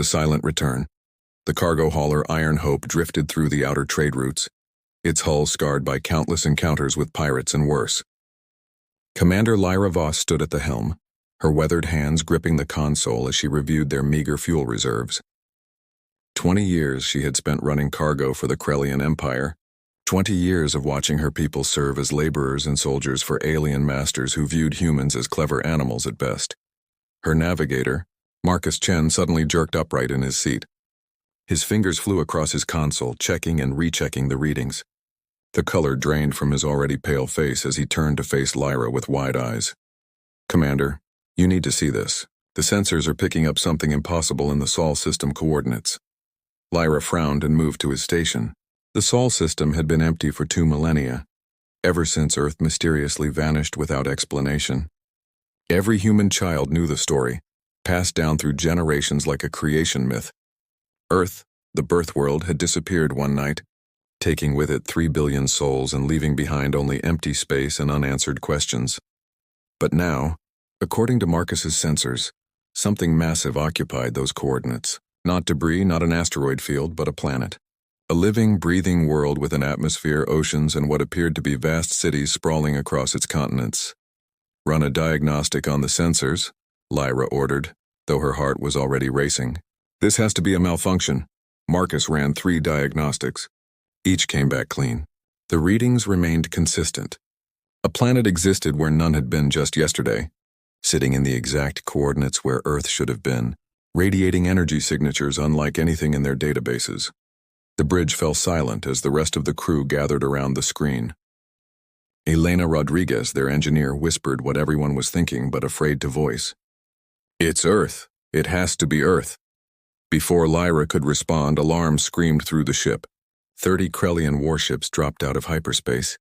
The silent return. The cargo hauler Iron Hope drifted through the outer trade routes, its hull scarred by countless encounters with pirates and worse. Commander Lyra Voss stood at the helm, her weathered hands gripping the console as she reviewed their meager fuel reserves. 20 years she had spent running cargo for the Krellian Empire, 20 years of watching her people serve as laborers and soldiers for alien masters who viewed humans as clever animals at best. Her navigator, Marcus Chen, suddenly jerked upright in his seat. His fingers flew across his console, checking and rechecking the readings. The color drained from his already pale face as he turned to face Lyra with wide eyes. "Commander, you need to see this. The sensors are picking up something impossible in the Sol system coordinates." Lyra frowned and moved to his station. The Sol system had been empty for 2 millennia, ever since Earth mysteriously vanished without explanation. Every human child knew the story, passed down through generations like a creation myth. Earth, the birth world, had disappeared one night, taking with it 3 billion souls and leaving behind only empty space and unanswered questions. But now, according to Marcus's sensors, something massive occupied those coordinates. Not debris, not an asteroid field, but a planet. A living, breathing world with an atmosphere, oceans, and what appeared to be vast cities sprawling across its continents. "Run a diagnostic on the sensors," Lyra ordered, though her heart was already racing. "This has to be a malfunction." Marcus ran 3 diagnostics. Each came back clean. The readings remained consistent. A planet existed where none had been just yesterday, sitting in the exact coordinates where Earth should have been, radiating energy signatures unlike anything in their databases. The bridge fell silent as the rest of the crew gathered around the screen. Elena Rodriguez, their engineer, whispered what everyone was thinking but afraid to voice. "It's Earth. It has to be Earth." Before Lyra could respond, alarms screamed through the ship. 30 Krellian warships dropped out of hyperspace,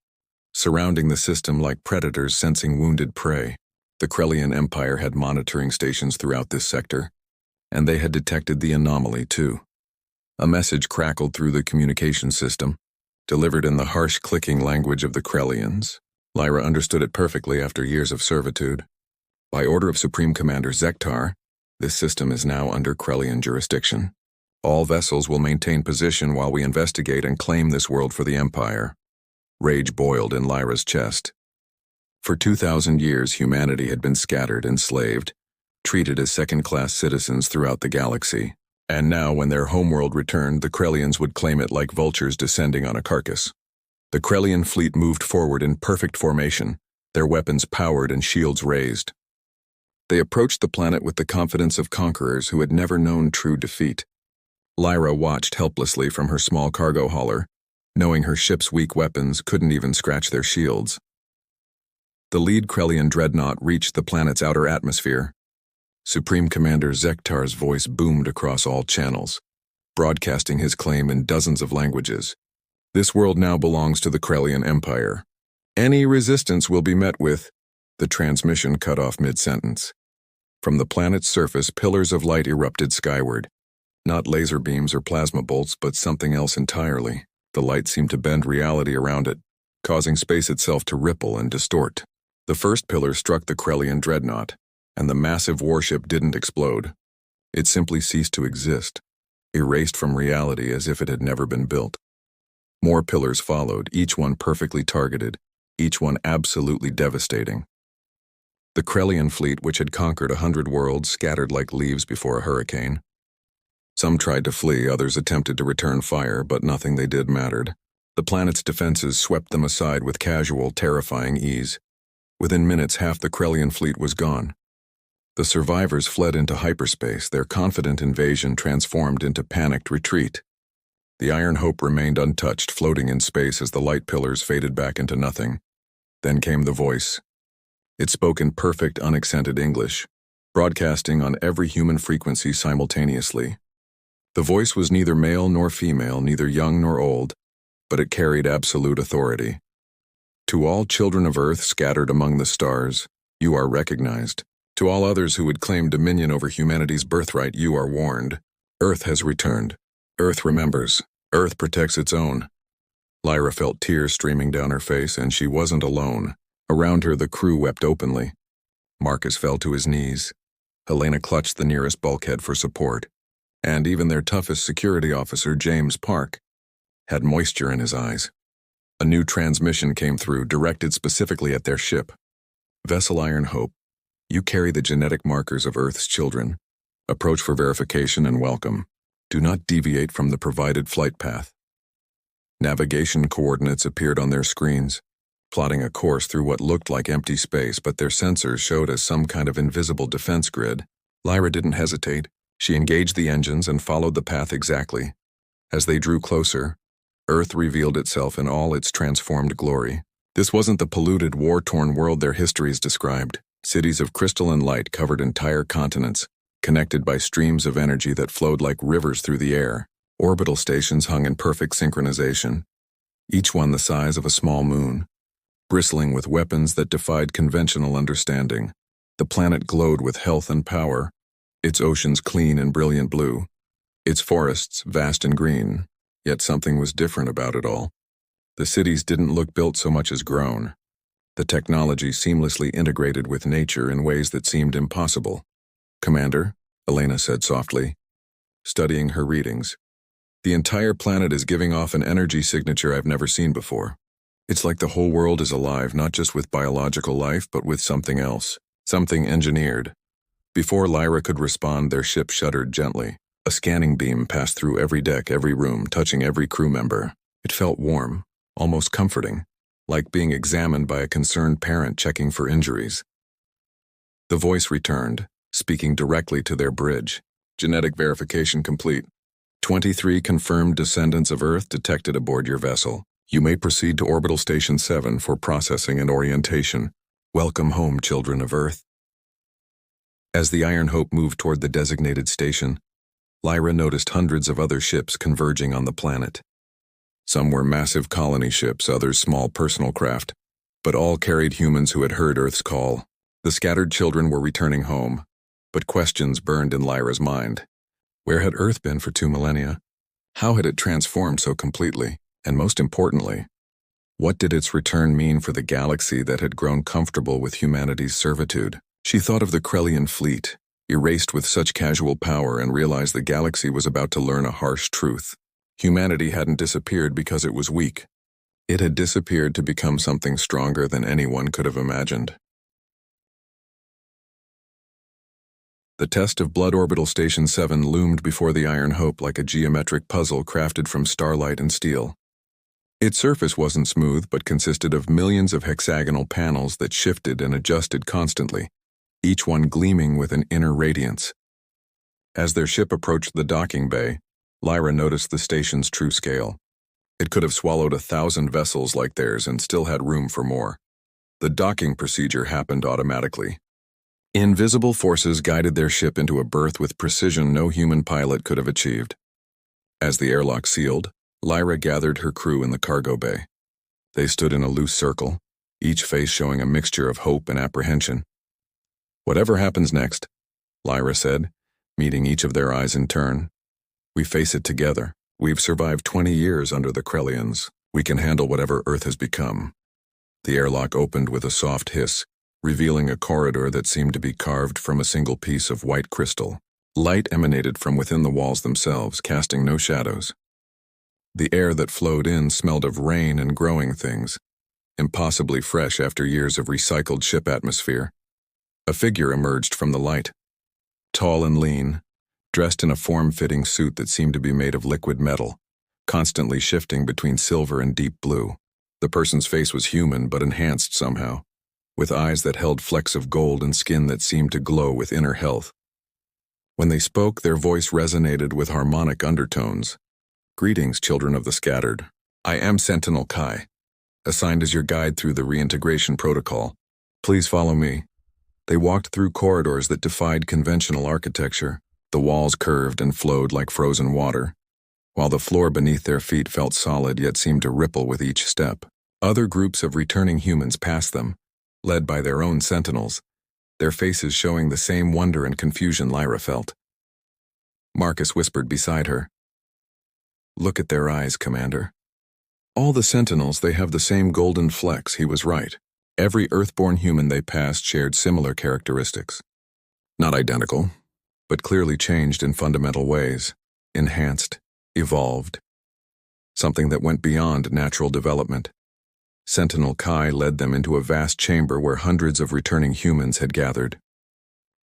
surrounding the system like predators sensing wounded prey. The Krellian Empire had monitoring stations throughout this sector, and they had detected the anomaly too. A message crackled through the communication system, delivered in the harsh clicking language of the Krellians. Lyra understood it perfectly after years of servitude. "By order of Supreme Commander Zektar, this system is now under Krellian jurisdiction. All vessels will maintain position while we investigate and claim this world for the Empire." Rage boiled in Lyra's chest. For 2,000 years, humanity had been scattered, enslaved, treated as second-class citizens throughout the galaxy. And now, when their homeworld returned, the Krellians would claim it like vultures descending on a carcass. The Krellian fleet moved forward in perfect formation, their weapons powered and shields raised. They approached the planet with the confidence of conquerors who had never known true defeat. Lyra watched helplessly from her small cargo hauler, knowing her ship's weak weapons couldn't even scratch their shields. The lead Krellian dreadnought reached the planet's outer atmosphere. Supreme Commander Zektar's voice boomed across all channels, broadcasting his claim in dozens of languages. "This world now belongs to the Krellian Empire. Any resistance will be met with—" The transmission cut off mid-sentence. From the planet's surface, pillars of light erupted skyward. Not laser beams or plasma bolts, but something else entirely. The light seemed to bend reality around it, causing space itself to ripple and distort. The first pillar struck the Krellian dreadnought, and the massive warship didn't explode. It simply ceased to exist, erased from reality as if it had never been built. More pillars followed, each one perfectly targeted, each one absolutely devastating. The Krellian fleet, which had conquered 100 worlds, scattered like leaves before a hurricane. Some tried to flee, others attempted to return fire, but nothing they did mattered. The planet's defenses swept them aside with casual, terrifying ease. Within minutes, half the Krellian fleet was gone. The survivors fled into hyperspace, their confident invasion transformed into panicked retreat. The Iron Hope remained untouched, floating in space as the light pillars faded back into nothing. Then came the voice. It spoke in perfect, unaccented English, broadcasting on every human frequency simultaneously. The voice was neither male nor female, neither young nor old, but it carried absolute authority. "To all children of Earth scattered among the stars, you are recognized. To all others who would claim dominion over humanity's birthright, you are warned. Earth has returned. Earth remembers. Earth protects its own." Lyra felt tears streaming down her face, and she wasn't alone. Around her, the crew wept openly. Marcus fell to his knees. Helena clutched the nearest bulkhead for support. And even their toughest security officer, James Park, had moisture in his eyes. A new transmission came through, directed specifically at their ship. Vessel Iron Hope, you carry the genetic markers of Earth's children. Approach for verification and welcome. Do not deviate from the provided flight path. Navigation coordinates appeared on their screens, plotting a course through what looked like empty space, but their sensors showed as some kind of invisible defense grid. Lyra didn't hesitate. She engaged the engines and followed the path exactly. As they drew closer, Earth revealed itself in all its transformed glory. This wasn't the polluted, war-torn world their histories described. Cities of crystalline light covered entire continents, connected by streams of energy that flowed like rivers through the air. Orbital stations hung in perfect synchronization, each one the size of a small moon, bristling with weapons that defied conventional understanding. The planet glowed with health and power, its oceans clean and brilliant blue, its forests vast and green, yet something was different about it all. The cities didn't look built so much as grown. The technology seamlessly integrated with nature in ways that seemed impossible. "Commander," Elena said softly, studying her readings, "the entire planet is giving off an energy signature I've never seen before. It's like the whole world is alive, not just with biological life, but with something else, something engineered." Before Lyra could respond, their ship shuddered gently. A scanning beam passed through every deck, every room, touching every crew member. It felt warm, almost comforting, like being examined by a concerned parent checking for injuries. The voice returned, speaking directly to their bridge. "Genetic verification complete. 23 confirmed descendants of Earth detected aboard your vessel. You may proceed to Orbital Station 7 for processing and orientation. Welcome home, children of Earth." As the Iron Hope moved toward the designated station, Lyra noticed hundreds of other ships converging on the planet. Some were massive colony ships, others small personal craft, but all carried humans who had heard Earth's call. The scattered children were returning home, but questions burned in Lyra's mind. Where had Earth been for 2 millennia? How had it transformed so completely? And most importantly, what did its return mean for the galaxy that had grown comfortable with humanity's servitude? She thought of the Krellian fleet, erased with such casual power, and realized the galaxy was about to learn a harsh truth. Humanity hadn't disappeared because it was weak. It had disappeared to become something stronger than anyone could have imagined. The test of Blood Orbital Station 7 loomed before the Iron Hope like a geometric puzzle crafted from starlight and steel. Its surface wasn't smooth, but consisted of millions of hexagonal panels that shifted and adjusted constantly, each one gleaming with an inner radiance. As their ship approached the docking bay, Lyra noticed the station's true scale. It could have swallowed 1,000 vessels like theirs and still had room for more. The docking procedure happened automatically. Invisible forces guided their ship into a berth with precision no human pilot could have achieved. As the airlock sealed, Lyra gathered her crew in the cargo bay. They stood in a loose circle, each face showing a mixture of hope and apprehension. "Whatever happens next," Lyra said, meeting each of their eyes in turn, "we face it together. We've survived 20 years under the Krellians. We can handle whatever Earth has become." The airlock opened with a soft hiss, revealing a corridor that seemed to be carved from a single piece of white crystal. Light emanated from within the walls themselves, casting no shadows. The air that flowed in smelled of rain and growing things, impossibly fresh after years of recycled ship atmosphere. A figure emerged from the light. Tall and lean, dressed in a form-fitting suit that seemed to be made of liquid metal, constantly shifting between silver and deep blue. The person's face was human but enhanced somehow, with eyes that held flecks of gold and skin that seemed to glow with inner health. When they spoke, their voice resonated with harmonic undertones. "Greetings, children of the scattered. I am Sentinel Kai, assigned as your guide through the reintegration protocol. Please follow me." They walked through corridors that defied conventional architecture. The walls curved and flowed like frozen water, while the floor beneath their feet felt solid yet seemed to ripple with each step. Other groups of returning humans passed them, led by their own sentinels, their faces showing the same wonder and confusion Lyra felt. Marcus whispered beside her, "Look at their eyes, Commander. All the sentinels, they have the same golden flecks." He was right. Every Earthborn human they passed shared similar characteristics. Not identical, but clearly changed in fundamental ways, enhanced, evolved, something that went beyond natural development. Sentinel Kai led them into a vast chamber where hundreds of returning humans had gathered.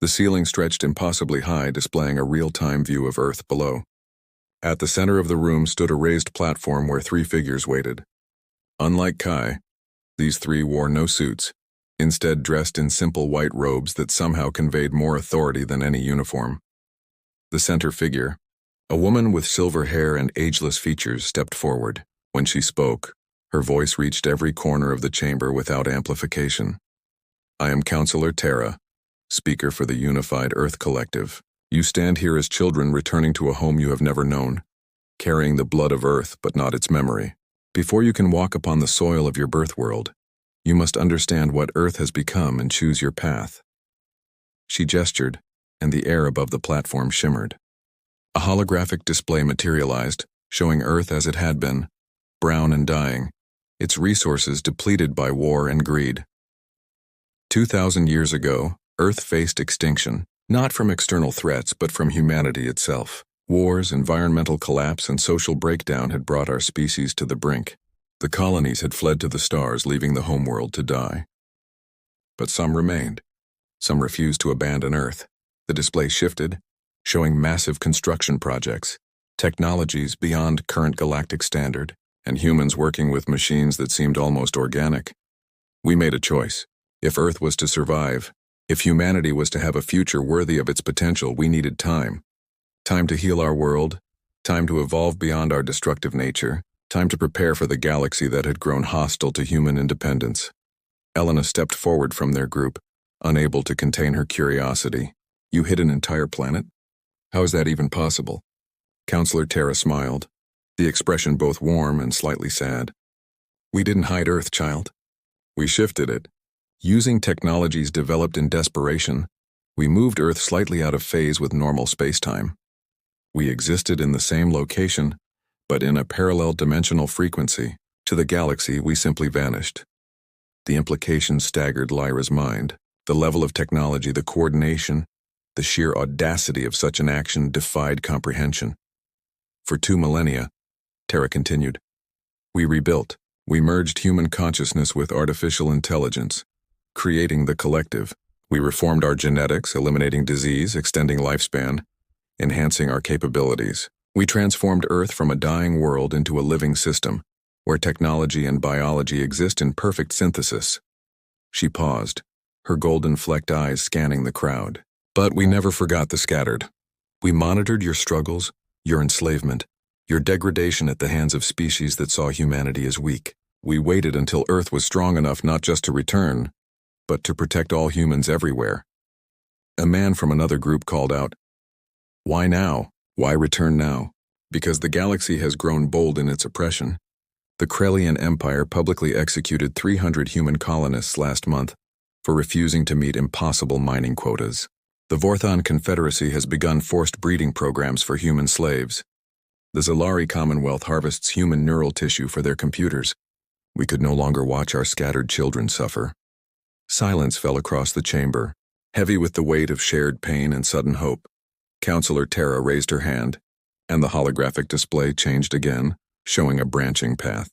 The ceiling stretched impossibly high, displaying a real-time view of Earth below. At the center of the room stood a raised platform where 3 figures waited. Unlike Kai, these 3 wore no suits, instead dressed in simple white robes that somehow conveyed more authority than any uniform. The center figure, a woman with silver hair and ageless features, stepped forward. When she spoke, her voice reached every corner of the chamber without amplification. "I am Counselor Terra, speaker for the Unified Earth Collective. You stand here as children returning to a home you have never known, carrying the blood of Earth but not its memory. Before you can walk upon the soil of your birth world, you must understand what Earth has become and choose your path." She gestured, and the air above the platform shimmered. A holographic display materialized, showing Earth as it had been, brown and dying, its resources depleted by war and greed. 2,000 years ago, Earth faced extinction, not from external threats but from humanity itself. Wars, environmental collapse, and social breakdown had brought our species to the brink. The colonies had fled to the stars, leaving the homeworld to die. But some remained. Some refused to abandon Earth. The display shifted, showing massive construction projects, technologies beyond current galactic standard, and humans working with machines that seemed almost organic. We made a choice. If Earth was to survive, if humanity was to have a future worthy of its potential, we needed time. Time to heal our world, time to evolve beyond our destructive nature, time to prepare for the galaxy that had grown hostile to human independence. Elena stepped forward from their group, unable to contain her curiosity. "You hid an entire planet? How is that even possible?" Counselor Terra smiled, the expression both warm and slightly sad. "We didn't hide Earth, child. We shifted it. Using technologies developed in desperation, we moved Earth slightly out of phase with normal spacetime. We existed in the same location, but in a parallel dimensional frequency. To the galaxy, we simply vanished." The implications staggered Lyra's mind. The level of technology, the coordination, the sheer audacity of such an action defied comprehension. "For 2 millennia, Terra continued, we rebuilt. We merged human consciousness with artificial intelligence, creating the collective. We reformed our genetics, eliminating disease, extending lifespan, enhancing our capabilities. We transformed Earth from a dying world into a living system, where technology and biology exist in perfect synthesis." She paused, her golden-flecked eyes scanning the crowd. "But we never forgot the scattered. We monitored your struggles, your enslavement, your degradation at the hands of species that saw humanity as weak. We waited until Earth was strong enough not just to return, but to protect all humans everywhere." A man from another group called out, "Why now? Why return now?" "Because the galaxy has grown bold in its oppression. The Krellian Empire publicly executed 300 human colonists last month for refusing to meet impossible mining quotas. The Vorthon Confederacy has begun forced breeding programs for human slaves. The Zalari Commonwealth harvests human neural tissue for their computers. We could no longer watch our scattered children suffer." Silence fell across the chamber, heavy with the weight of shared pain and sudden hope. Counselor Terra raised her hand, and the holographic display changed again, showing a branching path.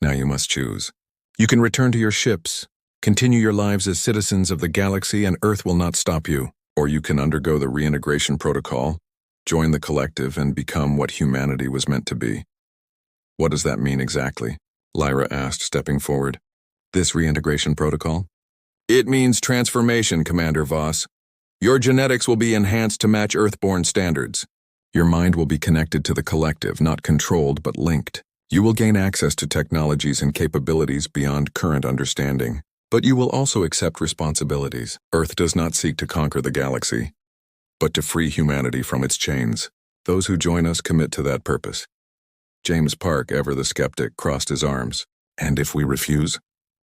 "Now you must choose. You can return to your ships, continue your lives as citizens of the galaxy, and Earth will not stop you. Or you can undergo the reintegration protocol, join the collective, and become what humanity was meant to be." "What does that mean exactly?" Lyra asked, stepping forward. "This reintegration protocol?" "It means transformation, Commander Voss. Your genetics will be enhanced to match Earthborn standards. Your mind will be connected to the collective, not controlled but linked. You will gain access to technologies and capabilities beyond current understanding. But you will also accept responsibilities. Earth does not seek to conquer the galaxy, but to free humanity from its chains. Those who join us commit to that purpose." James Park, ever the skeptic, crossed his arms. "And if we refuse?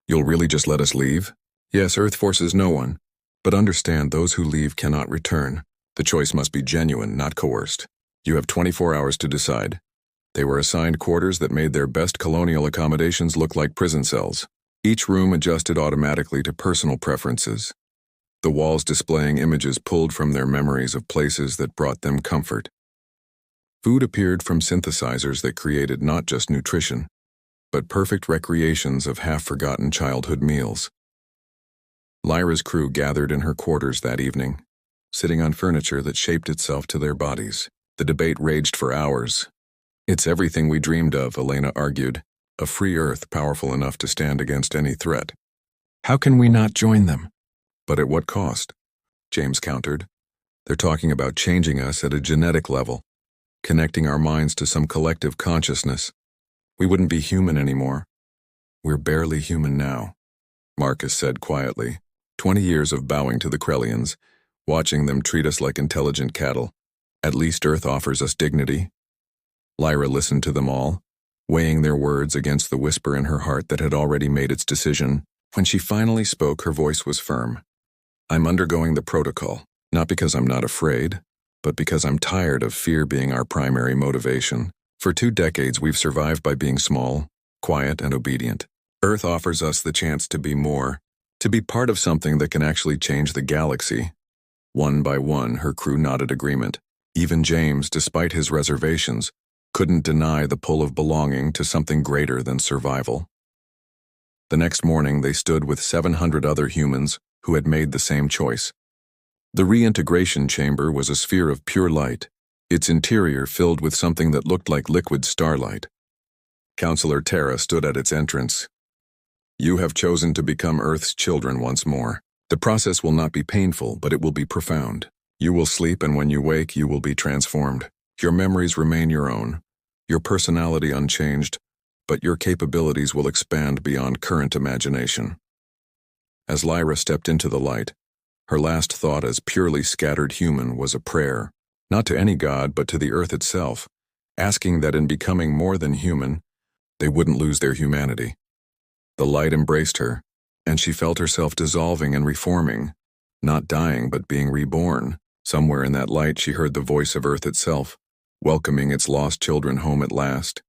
You'll really just let us leave?" "Yes, Earth forces no one, but understand those who leave cannot return. The choice must be genuine, not coerced. You have 24 hours to decide." They were assigned quarters that made their best colonial accommodations look like prison cells. Each room adjusted automatically to personal preferences. the walls displaying images pulled from their memories of places that brought them comfort. Food appeared from synthesizers that created not just nutrition, but perfect recreations of half-forgotten childhood meals. Lyra's crew gathered in her quarters that evening, sitting on furniture that shaped itself to their bodies. The debate raged for hours. "It's everything we dreamed of," Elena argued, "a free Earth powerful enough to stand against any threat. How can we not join them?" "But at what cost?" James countered. "They're talking about changing us at a genetic level, connecting our minds to some collective consciousness. We wouldn't be human anymore." "We're barely human now," Marcus said quietly. 20 years of bowing to the Krellians, watching them treat us like intelligent cattle. At least Earth offers us dignity." Lyra listened to them all, weighing their words against the whisper in her heart that had already made its decision. When she finally spoke, her voice was firm. "I'm undergoing the protocol, not because I'm not afraid, but because I'm tired of fear being our primary motivation. For 2 decades we've survived by being small, quiet, and obedient. Earth offers us the chance to be more, to be part of something that can actually change the galaxy." One by one, her crew nodded agreement. Even James, despite his reservations, couldn't deny the pull of belonging to something greater than survival. The next morning, they stood with 700 other humans who had made the same choice. The reintegration chamber was a sphere of pure light, its interior filled with something that looked like liquid starlight. Counselor Terra stood at its entrance. "You have chosen to become Earth's children once more. The process will not be painful, but it will be profound. You will sleep, and when you wake, you will be transformed. Your memories remain your own, your personality unchanged, but your capabilities will expand beyond current imagination." As Lyra stepped into the light, her last thought as purely scattered human was a prayer, not to any god but to the Earth itself, asking that in becoming more than human, they wouldn't lose their humanity. The light embraced her, and she felt herself dissolving and reforming, not dying but being reborn. Somewhere in that light she heard the voice of Earth itself, welcoming its lost children home at last.